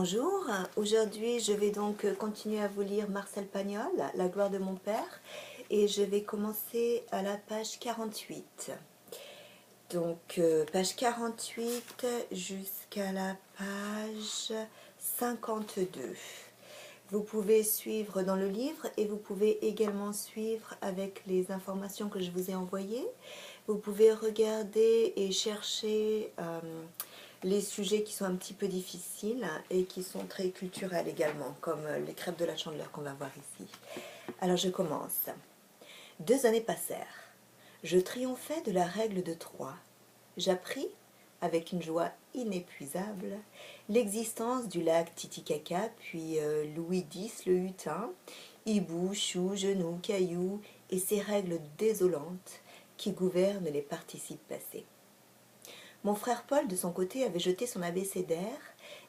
Bonjour, aujourd'hui je vais donc continuer à vous lire Marcel Pagnol, La gloire de mon père, et je vais commencer à la page 48. Donc page 48 jusqu'à la page 52. Vous pouvez suivre dans le livre et vous pouvez également suivre avec les informations que je vous ai envoyées. Vous pouvez regarder et chercher les sujets qui sont un petit peu difficiles et qui sont très culturels également, comme les crêpes de la Chandeleur qu'on va voir ici. Alors je commence. 2 années passèrent. Je triomphais de la règle de 3. J'appris, avec une joie inépuisable, l'existence du lac Titicaca, puis Louis X le hutin, hibou, chou, genou, caillou, et ses règles désolantes qui gouvernent les participes passés. Mon frère Paul, de son côté, avait jeté son abécédaire,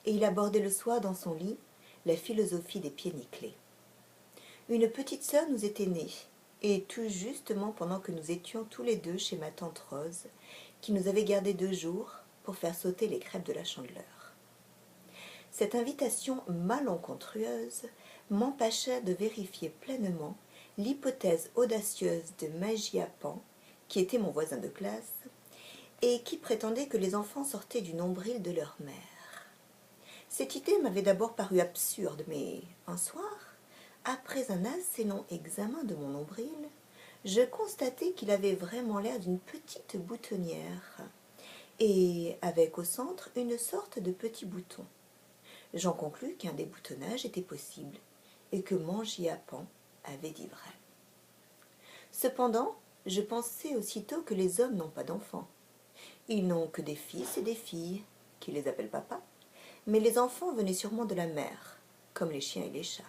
et il abordait le soir dans son lit la philosophie des pieds nickelés. Une petite sœur nous était née, et tout justement pendant que nous étions tous les deux chez ma tante Rose, qui nous avait gardés 2 jours pour faire sauter les crêpes de la Chandeleur. Cette invitation malencontreuse m'empêcha de vérifier pleinement l'hypothèse audacieuse de Magie à Pan, qui était mon voisin de classe, et qui prétendait que les enfants sortaient du nombril de leur mère. Cette idée m'avait d'abord paru absurde, mais un soir, après un assez long examen de mon nombril, je constatai qu'il avait vraiment l'air d'une petite boutonnière, et avec au centre une sorte de petit bouton. J'en conclus qu'un déboutonnage était possible, et que Mangy à Pan avait dit vrai. Cependant, je pensai aussitôt que les hommes n'ont pas d'enfants. Ils n'ont que des fils et des filles, qui les appellent papa, mais les enfants venaient sûrement de la mère, comme les chiens et les chats.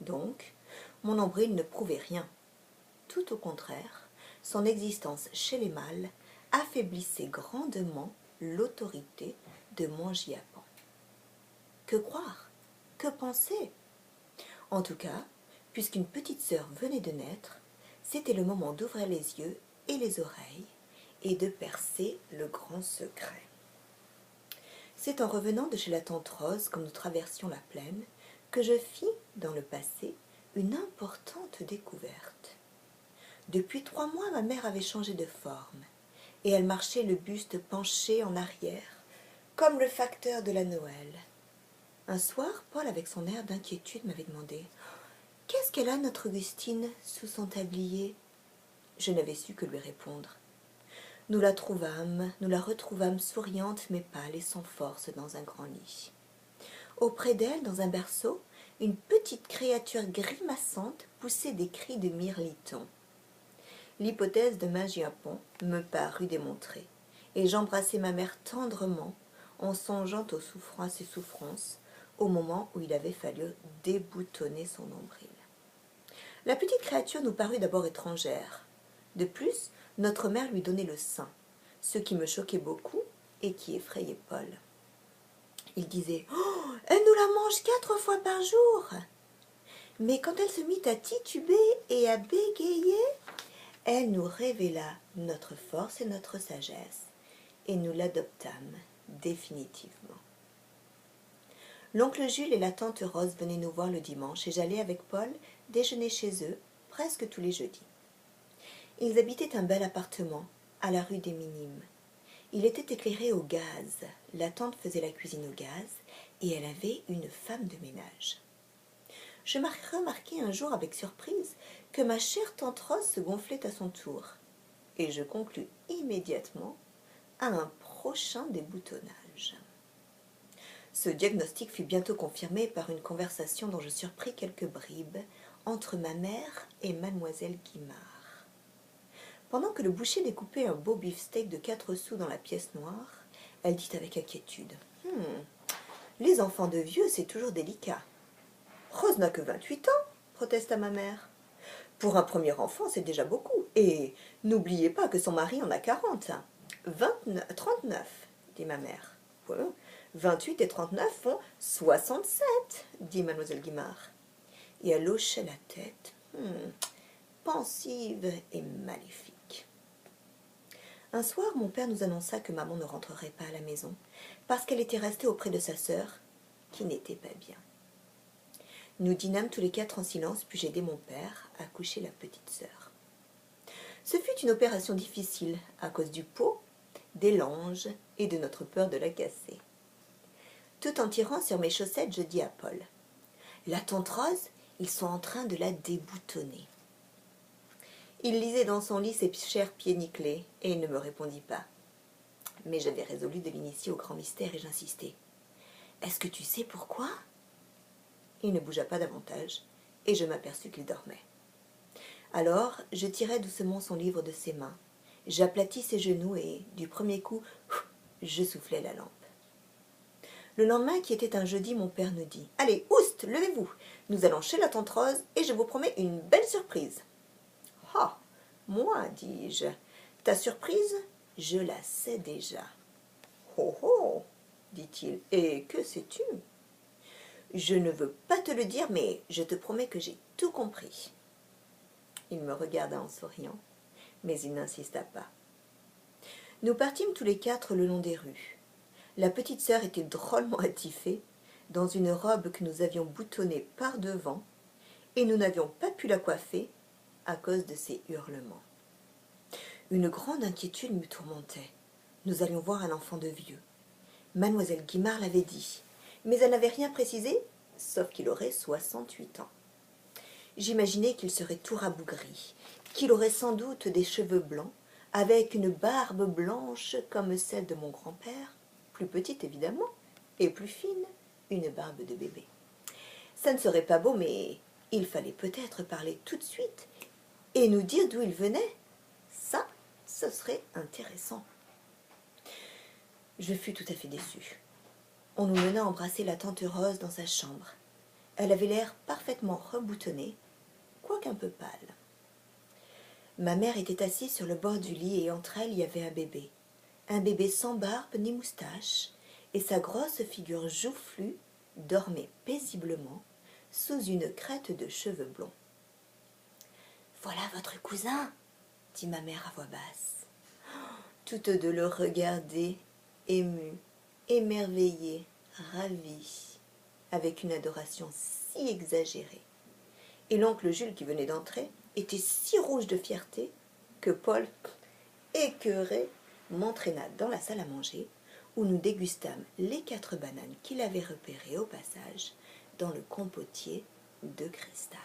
Donc, mon nombril ne prouvait rien. Tout au contraire, son existence chez les mâles affaiblissait grandement l'autorité de Mangy à Pan. Que croire? Que penser? En tout cas, puisqu'une petite sœur venait de naître, c'était le moment d'ouvrir les yeux et les oreilles et de percer le grand secret. C'est en revenant de chez la tante Rose, comme nous traversions la plaine, que je fis, dans le passé, une importante découverte. Depuis 3 mois, ma mère avait changé de forme, et elle marchait le buste penché en arrière, comme le facteur de la Noël. Un soir, Paul, avec son air d'inquiétude, m'avait demandé « Qu'est-ce qu'elle a, notre Augustine, sous son tablier ?» Je n'avais su que lui répondre. Nous la retrouvâmes souriante mais pâle et sans force dans un grand lit. Auprès d'elle, dans un berceau, une petite créature grimaçante poussait des cris de mirliton. L'hypothèse de Magie à Pan me parut démontrée, et j'embrassai ma mère tendrement en songeant à ses souffrances au moment où il avait fallu déboutonner son nombril. La petite créature nous parut d'abord étrangère. De plus, notre mère lui donnait le sein, ce qui me choquait beaucoup et qui effrayait Paul. Il disait « Oh, elle nous la mange 4 fois par jour !» Mais quand elle se mit à tituber et à bégayer, elle nous révéla notre force et notre sagesse, et nous l'adoptâmes définitivement. L'oncle Jules et la tante Rose venaient nous voir le dimanche, et j'allais avec Paul déjeuner chez eux presque tous les jeudis. Ils habitaient un bel appartement, à la rue des Minimes. Il était éclairé au gaz. La tante faisait la cuisine au gaz, et elle avait une femme de ménage. Je remarquai un jour avec surprise que ma chère tante Rose se gonflait à son tour, et je conclus immédiatement à un prochain déboutonnage. Ce diagnostic fut bientôt confirmé par une conversation dont je surpris quelques bribes entre ma mère et mademoiselle Guimard. Pendant que le boucher découpait un beau beefsteak de 4 sous dans la pièce noire, elle dit avec inquiétude « Les enfants de vieux, c'est toujours délicat. »« Rose n'a que 28 ans, protesta ma mère. Pour un premier enfant, c'est déjà beaucoup. Et n'oubliez pas que son mari en a 40. 39, dit ma mère. 28 et 39 font 67, dit mademoiselle Guimard. Et elle hochait la tête, pensive et maléfique. Un soir, mon père nous annonça que maman ne rentrerait pas à la maison, parce qu'elle était restée auprès de sa sœur, qui n'était pas bien. Nous dînâmes tous les 4 en silence, puis j'aidai mon père à coucher la petite sœur. Ce fut une opération difficile à cause du pot, des langes et de notre peur de la casser. Tout en tirant sur mes chaussettes, je dis à Paul, « La tante Rose, ils sont en train de la déboutonner. » Il lisait dans son lit ses chers pieds nickelés et il ne me répondit pas. Mais j'avais résolu de l'initier au grand mystère et j'insistais. « Est-ce que tu sais pourquoi ?» Il ne bougea pas davantage et je m'aperçus qu'il dormait. Alors, je tirai doucement son livre de ses mains, j'aplatis ses genoux et, du premier coup, je soufflai la lampe. Le lendemain, qui était un jeudi, mon père nous dit « Allez, oust, levez-vous, nous allons chez la tante Rose et je vous promets une belle surprise. »« Ah, moi, dis-je, ta surprise, je la sais déjà. »« Oh, oh, dit-il, et que sais-tu ?»« Je ne veux pas te le dire, mais je te promets que j'ai tout compris. » Il me regarda en souriant, mais il n'insista pas. Nous partîmes tous les 4 le long des rues. La petite sœur était drôlement attifée, dans une robe que nous avions boutonnée par devant, et nous n'avions pas pu la coiffer à cause de ses hurlements. Une grande inquiétude me tourmentait. Nous allions voir un enfant de vieux. Mademoiselle Guimard l'avait dit, mais elle n'avait rien précisé, sauf qu'il aurait 68 ans. J'imaginais qu'il serait tout rabougri, qu'il aurait sans doute des cheveux blancs, avec une barbe blanche comme celle de mon grand-père, plus petite évidemment, et plus fine, une barbe de bébé. Ça ne serait pas beau, mais il fallait peut-être parler tout de suite et nous dire d'où il venait. Ça, ce serait intéressant. Je fus tout à fait déçue. On nous mena embrasser la tante Rose dans sa chambre. Elle avait l'air parfaitement reboutonnée, quoique un peu pâle. Ma mère était assise sur le bord du lit et entre elles il y avait un bébé sans barbe ni moustache, et sa grosse figure joufflue dormait paisiblement sous une crête de cheveux blonds. « Voilà votre cousin !» dit ma mère à voix basse. Toutes deux le regardaient, émues, émerveillées, ravies, avec une adoration si exagérée. Et l'oncle Jules, qui venait d'entrer, était si rouge de fierté que Paul, écœuré, m'entraîna dans la salle à manger, où nous dégustâmes les 4 bananes qu'il avait repérées au passage dans le compotier de cristal.